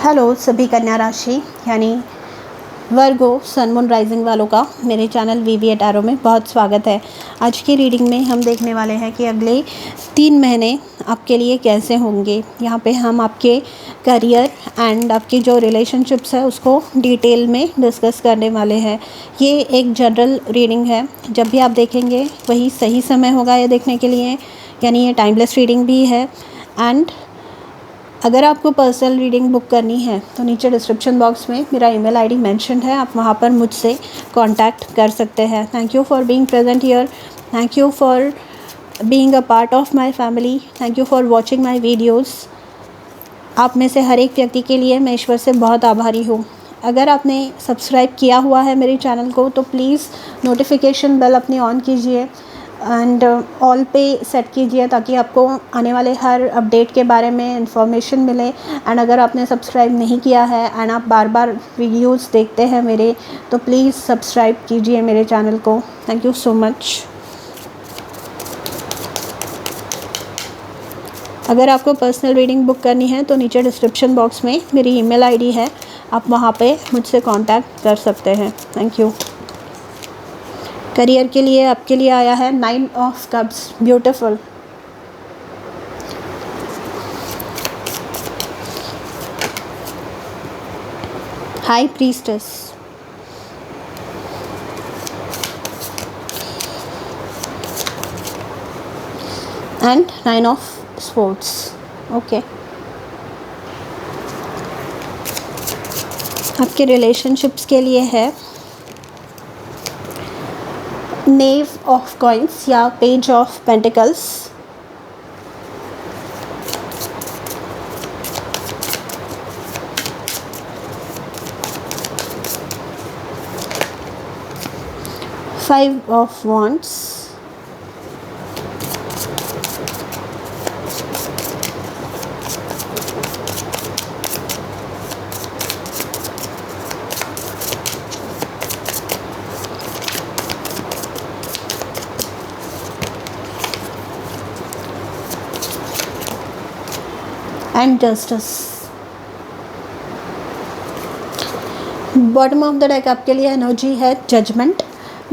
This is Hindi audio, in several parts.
हेलो सभी कन्या राशि यानी वर्गो सन मून राइजिंग वालों का मेरे चैनल वीवी टैरो में बहुत स्वागत है। आज की रीडिंग में हम देखने वाले हैं कि अगले 3 महीने आपके लिए कैसे होंगे। यहाँ पे हम आपके करियर एंड आपकी जो रिलेशनशिप्स है उसको डिटेल में डिस्कस करने वाले हैं। ये एक जनरल रीडिंग है, जब भी आप देखेंगे वही सही समय होगा ये देखने के लिए, यानी ये टाइमलेस रीडिंग भी है। एंड अगर आपको पर्सनल रीडिंग बुक करनी है तो नीचे डिस्क्रिप्शन बॉक्स में मेरा ईमेल आईडी मेंशन है, आप वहाँ पर मुझसे कांटेक्ट कर सकते हैं। Thank you for being present here, thank you for being a part of my family, thank you for watching my videos. आप में से हर एक व्यक्ति के लिए मैं ईश्वर से बहुत आभारी हूँ। अगर आपने सब्सक्राइब किया हुआ है मेरे चैनल को तो प्लीज़ नोटिफिकेशन बेल अपनी ऑन कीजिए एंड ऑल पे सेट कीजिए ताकि आपको आने वाले हर अपडेट के बारे में इंफॉर्मेशन मिले। एंड अगर आपने सब्सक्राइब नहीं किया है एंड आप बार बार वीडियोस देखते हैं मेरे, तो प्लीज़ सब्सक्राइब कीजिए मेरे चैनल को। Thank you so much. अगर आपको पर्सनल रीडिंग बुक करनी है तो नीचे डिस्क्रिप्शन बॉक्स में मेरी ईमेल आईडी है, आप वहाँ पे मुझसे कांटेक्ट कर सकते हैं। Thank you. करियर के लिए आपके लिए आया है 9 of cups, beautiful. High priestess, and 9 of sports. Okay, आपके रिलेशनशिप्स के लिए है नेव ऑफ कॉइन्स या page of pentacles, five of wands, and justice. Bottom of the deck आपके लिए एनर्जी है जजमेंट।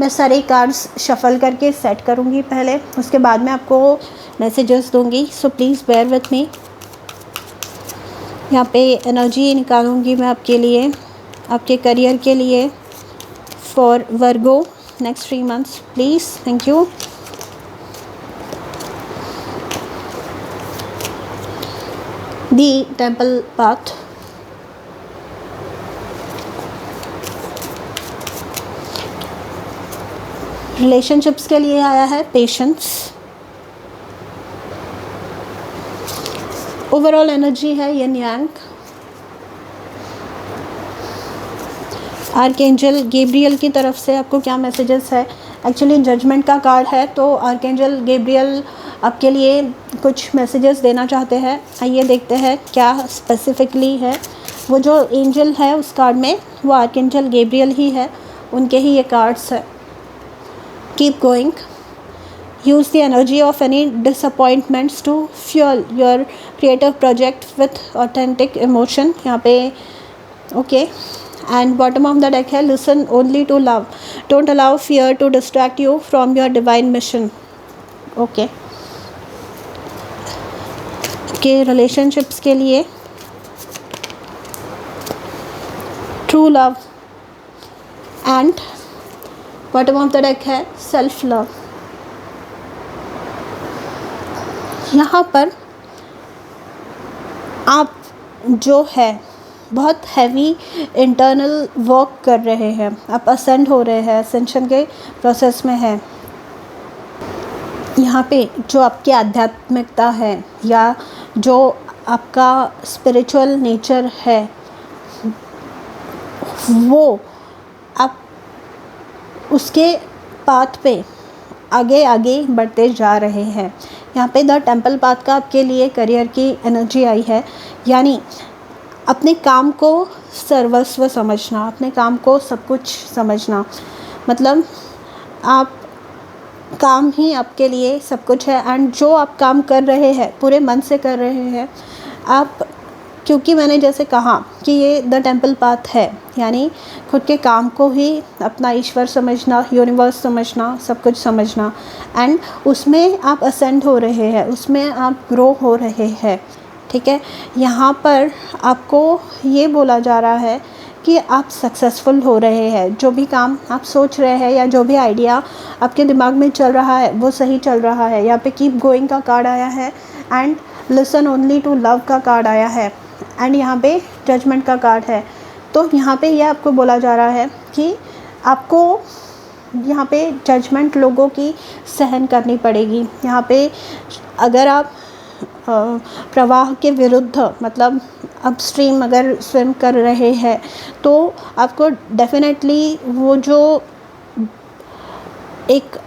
मैं सारे कार्ड्स शफल करके सेट करूँगी पहले, उसके बाद में आपको मैसेजेस दूँगी, so please bear with me. यहाँ पे एनर्जी निकालूँगी मैं आपके लिए, आपके करियर के लिए for Virgo next 3 months please. Thank you. The temple path, relationships के लिए आया है पेशेंस। ओवरऑल एनर्जी है यिन यांग। आर्कएंजल गैब्रियल की तरफ से आपको क्या मैसेजेस है। एक्चुअली जजमेंट का कार्ड है तो आर्कएंजल गैब्रियल आपके लिए कुछ मैसेजेस देना चाहते हैं। आइए देखते हैं क्या स्पेसिफिकली है। वो जो एंजल है उस कार्ड में वो आर्कएंजल गैब्रियल ही है, उनके ही ये कार्ड्स है। Keep going, use the energy of any disappointments to fuel your creative project with authentic emotion यहाँ पे। Okay, and bottom of the deck है listen only to love, don't allow fear to distract you from your divine mission। Okay, के रिलेशनशिप्स के लिए true love, and bottom of the deck है सेल्फ लव। यहाँ पर आप जो है बहुत हैवी इंटरनल वर्क कर रहे हैं, आप असेंड हो रहे हैं, असेंशन के प्रोसेस में है। यहाँ पे जो आपकी आध्यात्मिकता है या जो आपका स्पिरिचुअल नेचर है वो आप उसके पाथ पे आगे आगे बढ़ते जा रहे हैं। यहाँ पे द टेम्पल पाथ का आपके लिए करियर की एनर्जी आई है, यानी अपने काम को सर्वस्व समझना, अपने काम को सब कुछ समझना। मतलब आप काम ही आपके लिए सब कुछ है एंड जो आप काम कर रहे हैं पूरे मन से कर रहे हैं, आप क्योंकि मैंने जैसे कहा कि ये द टेम्पल पाथ है, यानी खुद के काम को ही अपना ईश्वर समझना, यूनिवर्स समझना, सब कुछ समझना, एंड उसमें आप असेंड हो रहे हैं, उसमें आप ग्रो हो रहे हैं। ठीक है, यहाँ पर आपको ये बोला जा रहा है कि आप सक्सेसफुल हो रहे हैं, जो भी काम आप सोच रहे हैं या जो भी आइडिया आपके दिमाग में चल रहा है वो सही चल रहा है। यहाँ पे कीप गोइंग का कार्ड आया है and listen only to love का कार्ड आया है एंड यहाँ पे जजमेंट का कार्ड है। तो यहाँ पे ये आपको बोला जा रहा है कि आपको यहाँ पे जजमेंट लोगों की सहन करनी पड़ेगी। यहाँ पे अगर आप प्रवाह के विरुद्ध, मतलब अपस्ट्रीम अगर स्विम कर रहे हैं तो आपको डेफिनेटली वो जो एक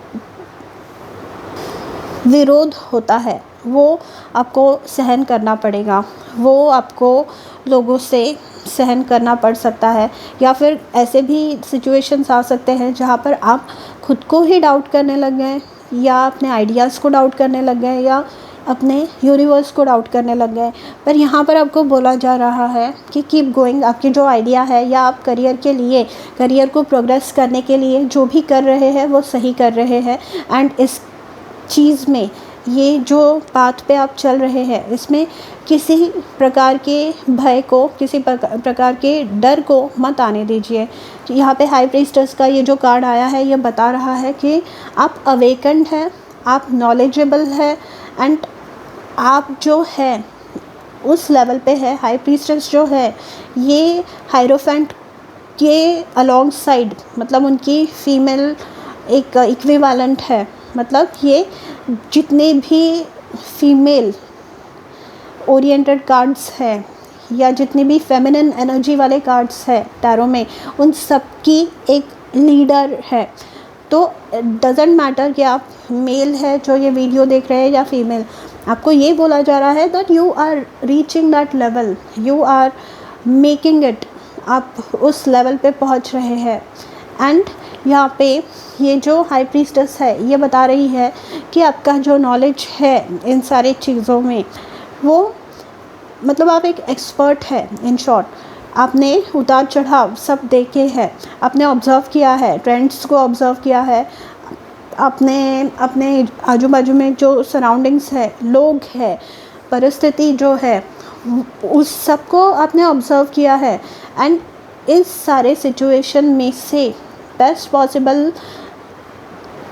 विरोध होता है वो आपको सहन करना पड़ेगा, वो आपको लोगों से सहन करना पड़ सकता है। या फिर ऐसे भी सिचुएशंस आ सकते हैं जहाँ पर आप खुद को ही डाउट करने लग गए, या अपने आइडियाज़ को डाउट करने लग गए, या अपने यूनिवर्स को डाउट करने लग गए। पर यहाँ पर आपको बोला जा रहा है कि कीप गोइंग, आपकी जो आइडिया है या आप करियर के लिए, करियर को प्रोग्रेस करने के लिए जो भी कर रहे हैं वो सही कर रहे हैं। एंड इस चीज़ में, ये जो पाथ पे आप चल रहे हैं, इसमें किसी प्रकार के भय को, किसी प्रकार के डर को मत आने दीजिए। यहाँ पे हाई प्रीस्टेस का ये जो कार्ड आया है ये बता रहा है कि आप अवेकन्ड हैं, आप नॉलेजेबल है एंड आप जो है उस लेवल पे है। हाई प्रीस्टेस जो है ये हायरोफेंट के अलॉन्ग साइड, मतलब उनकी फीमेल एक इक्विवेलेंट है। मतलब ये जितने भी फीमेल ओरिएंटेड कार्ड्स हैं या जितनी भी फेमिनिन एनर्जी वाले कार्ड्स हैं टैरो में, उन सब की एक लीडर है। तो डजेंट मैटर कि आप मेल है जो ये वीडियो देख रहे हैं या फीमेल, आपको ये बोला जा रहा है that you are reaching that level, you are making it, आप उस लेवल पे पहुंच रहे हैं। एंड यहाँ पे ये जो हाई प्रीस्टेस है ये बता रही है कि आपका जो नॉलेज है इन सारी चीज़ों में, वो मतलब आप एक एक्सपर्ट है। इन शॉर्ट, आपने उतार चढ़ाव सब देखे हैं, आपने ऑब्ज़र्व किया है, ट्रेंड्स को ऑब्ज़र्व किया है, आपने अपने आजू बाजू में जो सराउंडिंग्स है, लोग है, परिस्थिति जो है, उस सब को आपने ऑब्ज़र्व किया है। एंड इस सारे सिचुएशन में से बेस्ट पॉसिबल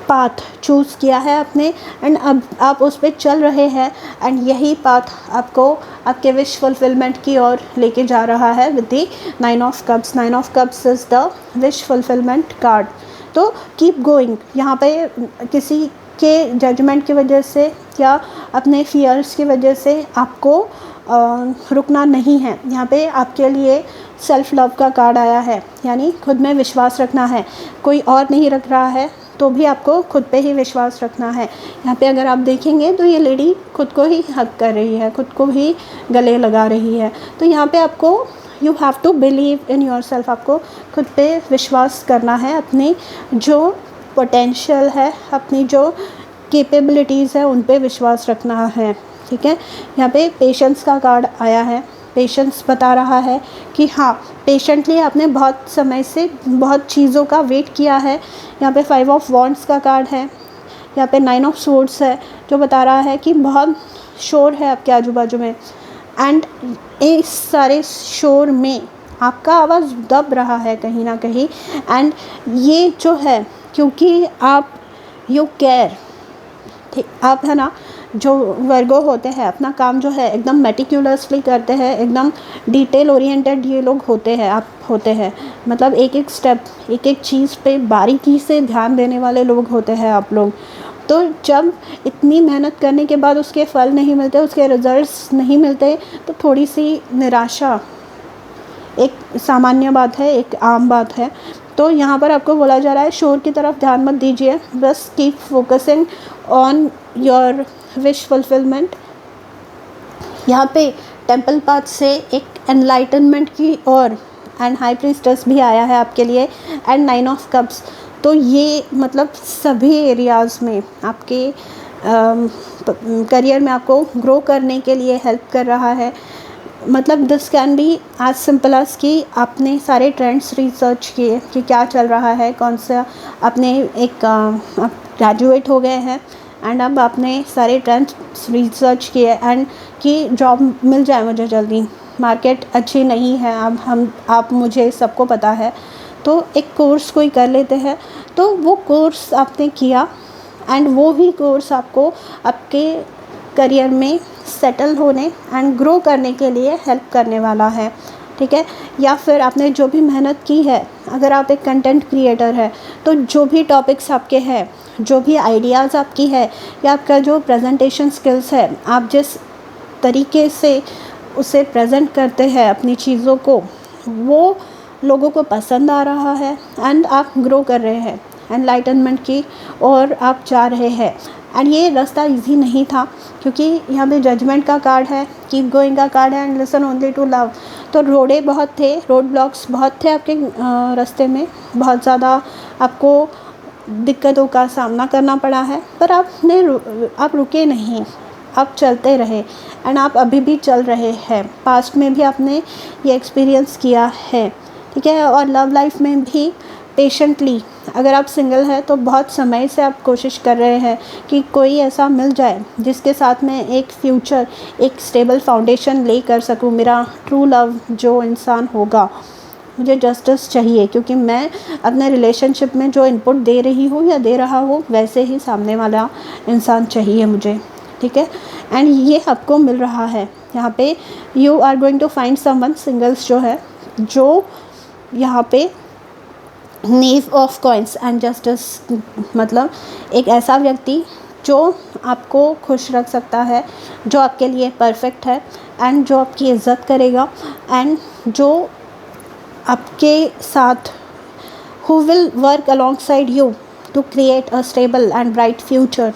पाथ चूज़ किया है आपने एंड अब आप उस पर चल रहे हैं। एंड यही पाथ आपको आपके विश फुलफिलमेंट की ओर लेके जा रहा है with the 9 of cups. 9 of cups is the wish fulfilment card. तो कीप गोइंग, यहाँ पे किसी के जजमेंट की वजह से या अपने फियर्स की वजह से आपको रुकना नहीं है। यहाँ पे आपके लिए सेल्फ़ लव का कार्ड आया है, यानी खुद में विश्वास रखना है। कोई और नहीं रख रहा है तो भी आपको खुद पे ही विश्वास रखना है। यहाँ पे अगर आप देखेंगे तो ये लेडी खुद को ही हग कर रही है, खुद को ही गले लगा रही है। तो यहाँ पे आपको you have to believe in your self, आपको खुद पे विश्वास करना है, अपनी जो पोटेंशियल है, अपनी जो कैपेबिलिटीज़ है उन पे विश्वास रखना है। ठीक है, यहाँ पे पेशेंस का कार्ड आया है। पेशेंस बता रहा है कि हाँ, पेशेंटली आपने बहुत समय से बहुत चीज़ों का वेट किया है। यहाँ पे 5 ऑफ वॉन्ड्स का कार्ड है, यहाँ पे 9 ऑफ स्वॉर्ड्स है जो बता रहा है कि बहुत शोर है आपके आजू बाजू में। एंड इस सारे शोर में आपका आवाज़ दब रहा है कहीं ना कहीं। एंड ये जो है, क्योंकि आप यू केयर, ठीक, आप है ना, जो वर्गो होते हैं अपना काम जो है एकदम मेटिक्यूलसली करते हैं, एकदम डिटेल ओरिएंटेड ये लोग होते हैं, आप होते हैं। मतलब एक एक स्टेप, एक एक चीज़ पे बारीकी से ध्यान देने वाले लोग होते हैं आप लोग। तो जब इतनी मेहनत करने के बाद उसके फल नहीं मिलते, उसके रिजल्ट्स नहीं मिलते, तो थोड़ी सी निराशा एक सामान्य बात है, एक आम बात है। तो यहाँ पर आपको बोला जा रहा है शोर की तरफ ध्यान मत दीजिए, बस keep focusing on your wish fulfilment. यहाँ पे टेम्पल पाथ से एक एनलाइटनमेंट की ओर एंड हाई प्रीस्टेस भी आया है आपके लिए एंड 9 ऑफ कप्स। तो ये मतलब सभी एरियाज़ में आपके करियर में आपको ग्रो करने के लिए हेल्प कर रहा है। मतलब this can be as simple as कि आपने सारे ट्रेंड्स रिसर्च किए कि क्या चल रहा है, कौन सा आपने एक ग्रेजुएट हो गए हैं एंड अब आपने सारे ट्रेंड्स रिसर्च किए एंड कि जॉब मिल जाए मुझे जल्दी, मार्केट अच्छी नहीं है, अब हम आप मुझे सबको पता है, तो एक कोर्स कोई कर लेते हैं। तो वो कोर्स आपने किया एंड वो ही कोर्स आपको आपके करियर में सेटल होने एंड ग्रो करने के लिए हेल्प करने वाला है, ठीक है। या फिर आपने जो भी मेहनत की है, अगर आप एक कंटेंट क्रिएटर है तो जो भी टॉपिक्स आपके हैं, जो भी आइडियाज़ आपकी है या आपका जो प्रेजेंटेशन स्किल्स है, आप जिस तरीके से उसे प्रेजेंट करते हैं अपनी चीज़ों को, वो लोगों को पसंद आ रहा है एंड आप ग्रो कर रहे हैं एनलाइटनमेंट की और आप जा रहे हैं। एंड ये रास्ता इजी नहीं था क्योंकि यहाँ पे जजमेंट का कार्ड है, कीप गोइंग का कार्ड है and listen only to love. तो रोडे बहुत थे, रोड ब्लॉक्स बहुत थे आपके रास्ते में, बहुत ज़्यादा आपको दिक्कतों का सामना करना पड़ा है, पर आप रुके नहीं, आप चलते रहे एंड आप अभी भी चल रहे हैं। पास्ट में भी आपने ये एक्सपीरियंस किया है, ठीक है। और लव लाइफ में भी पेशेंटली, अगर आप सिंगल हैं तो बहुत समय से आप कोशिश कर रहे हैं कि कोई ऐसा मिल जाए जिसके साथ मैं एक फ्यूचर, एक स्टेबल फाउंडेशन ले कर सकूँ। मेरा ट्रू लव जो इंसान होगा, मुझे जस्टिस चाहिए क्योंकि मैं अपने रिलेशनशिप में जो इनपुट दे रही हूँ या दे रहा हूँ वैसे ही सामने वाला इंसान चाहिए मुझे, ठीक है। एंड ये आपको मिल रहा है यहाँ पे। You are going to find someone, singles जो है, जो यहाँ पे नीव ऑफ कॉइन्स एंड जस्टिस, मतलब एक ऐसा व्यक्ति जो आपको खुश रख सकता है, जो आपके लिए परफेक्ट है एंड जो आपकी इज़्ज़त करेगा एंड जो आपके साथ who will work alongside you to create a stable and bright future,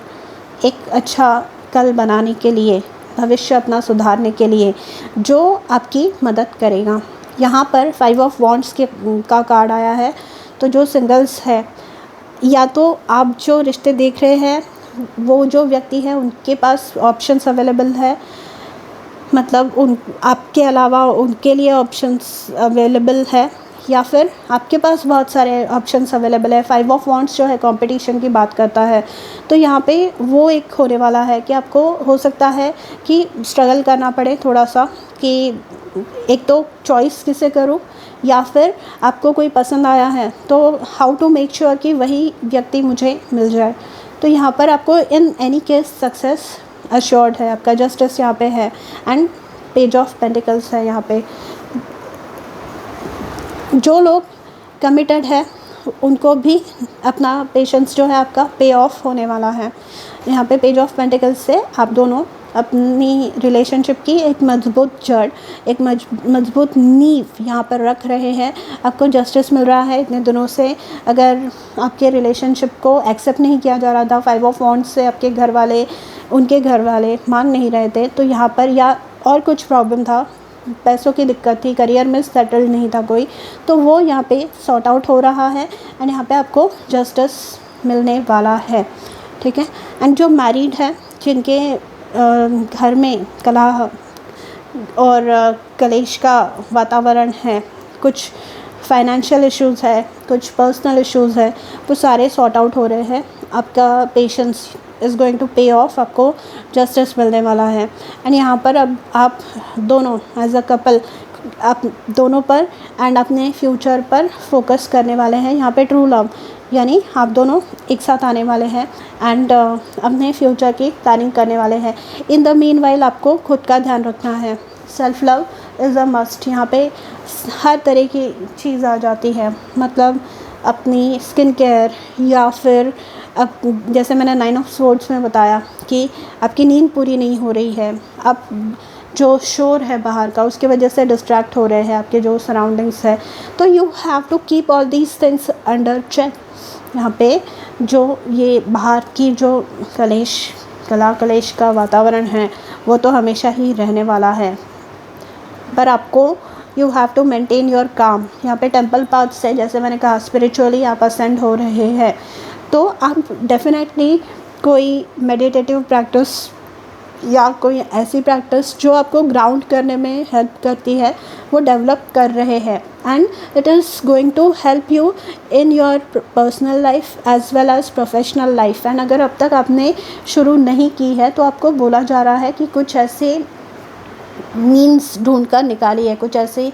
एक अच्छा कल बनाने के लिए, भविष्य अपना सुधारने के लिए, जो आपकी मदद करेगा। यहाँ पर 5 ऑफ वॉन्ड्स का कार्ड आया है। तो जो सिंगल्स है, या तो आप जो रिश्ते देख रहे हैं वो जो व्यक्ति है उनके पास ऑप्शंस अवेलेबल है, मतलब उन आपके अलावा उनके लिए ऑप्शंस अवेलेबल है, या फिर आपके पास बहुत सारे ऑप्शंस अवेलेबल है। 5 ऑफ वॉन्ड्स जो है कंपटीशन की बात करता है, तो यहाँ पे वो एक होने वाला है कि आपको हो सकता है कि स्ट्रगल करना पड़े थोड़ा सा कि एक तो चॉइस किसे करूँ, या फिर आपको कोई पसंद आया है तो हाउ टू मेक श्योर कि वही व्यक्ति मुझे मिल जाए। तो यहाँ पर आपको in any case success assured है, आपका जस्टिस यहाँ पे है एंड पेज ऑफ पेंटिकल्स है यहाँ पे। जो लोग कमिटेड है उनको भी अपना पेशेंस जो है आपका पे ऑफ होने वाला है। यहाँ पे पेज ऑफ पेंटिकल्स से आप दोनों अपनी रिलेशनशिप की एक मजबूत जड़, एक मजबूत नींव यहाँ पर रख रहे हैं। आपको जस्टिस मिल रहा है इतने दिनों से। अगर आपके रिलेशनशिप को एक्सेप्ट नहीं किया जा रहा था, 5 ऑफ वॉन्ड्स से आपके घर वाले, उनके घर वाले मान नहीं रहे थे, तो यहाँ पर या और कुछ प्रॉब्लम था, पैसों की दिक्कत थी, करियर में सेटल नहीं था कोई, तो वो यहाँ पे सॉर्ट आउट हो रहा है एंड यहाँ पे आपको जस्टिस मिलने वाला है, ठीक है। एंड जो मैरिड है, जिनके घर में कलह और कलेश का वातावरण है, कुछ फाइनेंशियल इश्यूज़ है, कुछ पर्सनल इश्यूज़ है, वो सारे सॉर्ट आउट हो रहे हैं। आपका पेशेंस इज़ गोइंग टू पे ऑफ, आपको जस्टिस मिलने वाला है। एंड यहाँ पर अब आप दोनों एज अ कपल, आप दोनों पर एंड अपने फ्यूचर पर फोकस करने वाले हैं। यहाँ पे ट्रू लव, यानी आप दोनों एक साथ आने वाले हैं एंड अपने फ्यूचर की प्लानिंग करने वाले हैं। इन द मीन वाइल आपको खुद का ध्यान रखना है। Self love is a must. यहाँ पे हर तरह की चीज़ आ जाती है, मतलब अपनी स्किन केयर, या फिर अब जैसे मैंने 9 ऑफ स्वॉर्ड्स में बताया कि आपकी नींद पूरी नहीं हो रही है, आप जो शोर है बाहर का उसकी वजह से डिस्ट्रैक्ट हो रहे हैं आपके जो सराउंडिंग्स है, तो you have to keep all these things under check. यहाँ पे जो ये बाहर की जो कलेश का वातावरण है वो तो हमेशा ही रहने वाला है, पर आपको you have to maintain your काम। यहाँ पे टेंपल पाथ से, जैसे मैंने कहा, स्पिरिचुअली आप असेंड हो रहे हैं, तो आप डेफिनेटली कोई मेडिटेटिव प्रैक्टिस या कोई ऐसी प्रैक्टिस जो आपको ग्राउंड करने में हेल्प करती है वो डेवलप कर रहे हैं, and it is going to help you in your personal life as well as professional life. And अगर अब तक आपने शुरू नहीं की है तो आपको बोला जा रहा है कि कुछ ऐसे मीन्स ढूंढ कर निकालिए, कुछ ऐसी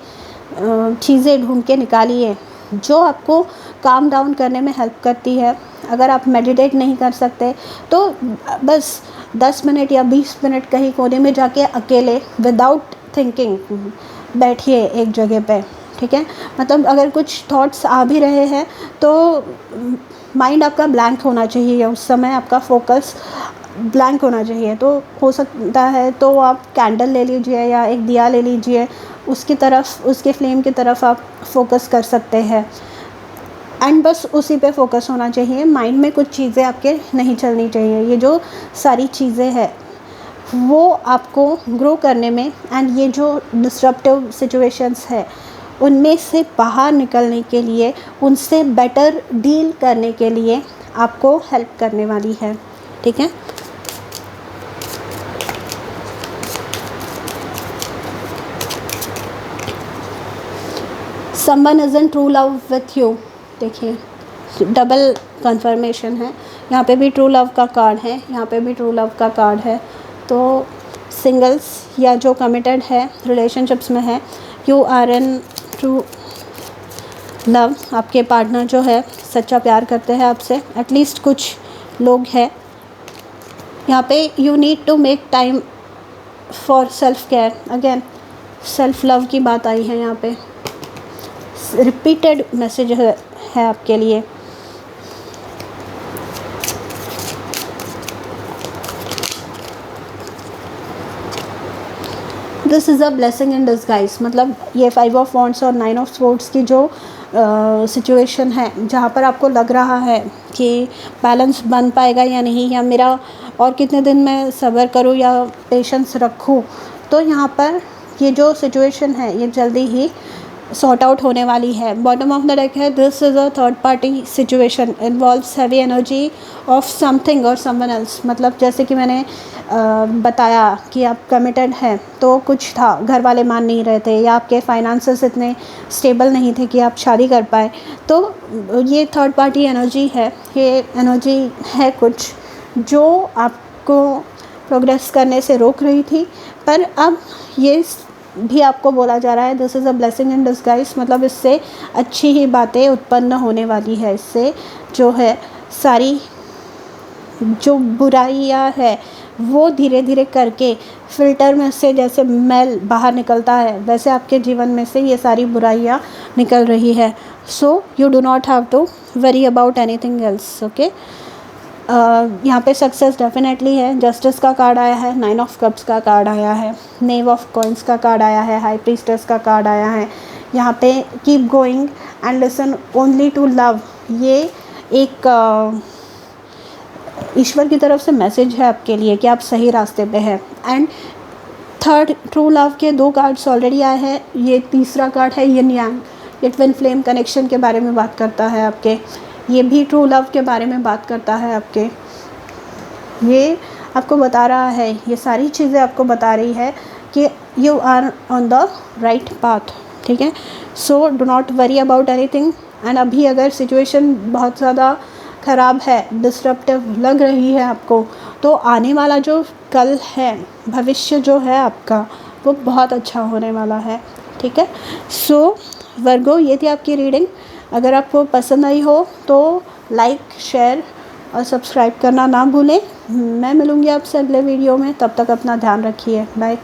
चीज़ें ढूंढ के निकालिए जो आपको काम डाउन करने में हेल्प करती है। अगर आप मेडिटेट नहीं कर सकते तो बस 10 मिनट या 20 मिनट कहीं कोने में जाके अकेले विदाउट थिंकिंग बैठिए एक जगह पे, ठीक है। मतलब अगर कुछ थॉट्स आ भी रहे हैं तो माइंड आपका ब्लैंक होना चाहिए, उस समय आपका फोकस ब्लैंक होना चाहिए। तो हो सकता है तो आप कैंडल ले लीजिए या एक दिया ले लीजिए, उसकी तरफ, उसके फ्लेम की तरफ आप फोकस कर सकते हैं, एंड बस उसी पे फोकस होना चाहिए। माइंड में कुछ चीज़ें आपके नहीं चलनी चाहिए। ये जो सारी चीज़ें हैं वो आपको ग्रो करने में, एंड ये जो डिस्रप्टिव सिचुएशंस है उनमें से बाहर निकलने के लिए, उनसे बेटर डील करने के लिए आपको हेल्प करने वाली है, ठीक है। Someone is in true love with you, देखिए डबल कंफर्मेशन है, यहाँ पे भी ट्रू लव का कार्ड है, यहाँ पे भी ट्रू लव का कार्ड है। तो सिंगल्स या जो कमिटेड है, रिलेशनशिप्स में है, you are in true love, आपके पार्टनर जो है सच्चा प्यार करते हैं आपसे, एटलीस्ट कुछ लोग हैं। यहाँ पे you need to make time for self care, again self love की बात आई है यहाँ पे, रिपीटेड मैसेज है आपके लिए। This is a blessing in disguise, मतलब ये 5 ऑफ वॉन्ड्स और 9 ऑफ स्वॉर्ड्स की जो सिचुएशन है जहाँ पर आपको लग रहा है कि बैलेंस बन पाएगा या नहीं, या मेरा और कितने दिन मैं सब्र करूँ या पेशेंस रखूँ, तो यहाँ पर ये जो सिचुएशन है ये जल्दी ही सॉर्ट आउट होने वाली है। बॉटम ऑफ द डेक है, this is a third party situation, involves heavy energy of something और समवन एल्स। मतलब जैसे कि मैंने बताया कि आप कमिटेड हैं तो कुछ था, घर वाले मान नहीं रहे थे, या आपके फाइनेंसेस इतने स्टेबल नहीं थे कि आप शादी कर पाए, तो ये थर्ड पार्टी एनर्जी है। ये एनर्जी है कुछ जो आपको प्रोग्रेस करने से रोक रही थी, पर अब ये भी आपको बोला जा रहा है this is a blessing in disguise, मतलब इससे अच्छी ही बातें उत्पन्न होने वाली है। इससे जो है सारी जो बुराइयां है वो धीरे धीरे करके फ़िल्टर में से जैसे मैल बाहर निकलता है, वैसे आपके जीवन में से ये सारी बुराइयां निकल रही है। So you do not have to worry about anything else, okay. यहाँ पे सक्सेस डेफिनेटली है। जस्टिस का कार्ड आया है, 9 ऑफ कप्स का कार्ड आया है, नेव ऑफ कॉइन्स का कार्ड आया है, हाई प्रीस्टेस का कार्ड आया है। यहाँ पे keep going and listen only to love, ये एक ईश्वर की तरफ से मैसेज है आपके लिए कि आप सही रास्ते पे हैं। एंड थर्ड ट्रू लव के 2 कार्ड्स ऑलरेडी आए हैं, ये तीसरा कार्ड है यिन यांग, ये ट्विन फ्लेम कनेक्शन के बारे में बात करता है आपके, ये भी ट्रू लव के बारे में बात करता है आपके। ये आपको बता रहा है, ये सारी चीज़ें आपको बता रही है कि you are on the right path, ठीक है। So do not worry about anything. And अभी अगर सिचुएशन बहुत ज़्यादा ख़राब है, डिस्रप्टिव लग रही है आपको, तो आने वाला जो कल है, भविष्य जो है आपका, वो बहुत अच्छा होने वाला है, ठीक है। सो वर्गो, ये थी आपकी रीडिंग। अगर आपको पसंद आई हो तो लाइक, शेयर और सब्सक्राइब करना ना भूलें। मैं मिलूँगी आपसे अगले वीडियो में, तब तक अपना ध्यान रखिए, बाय।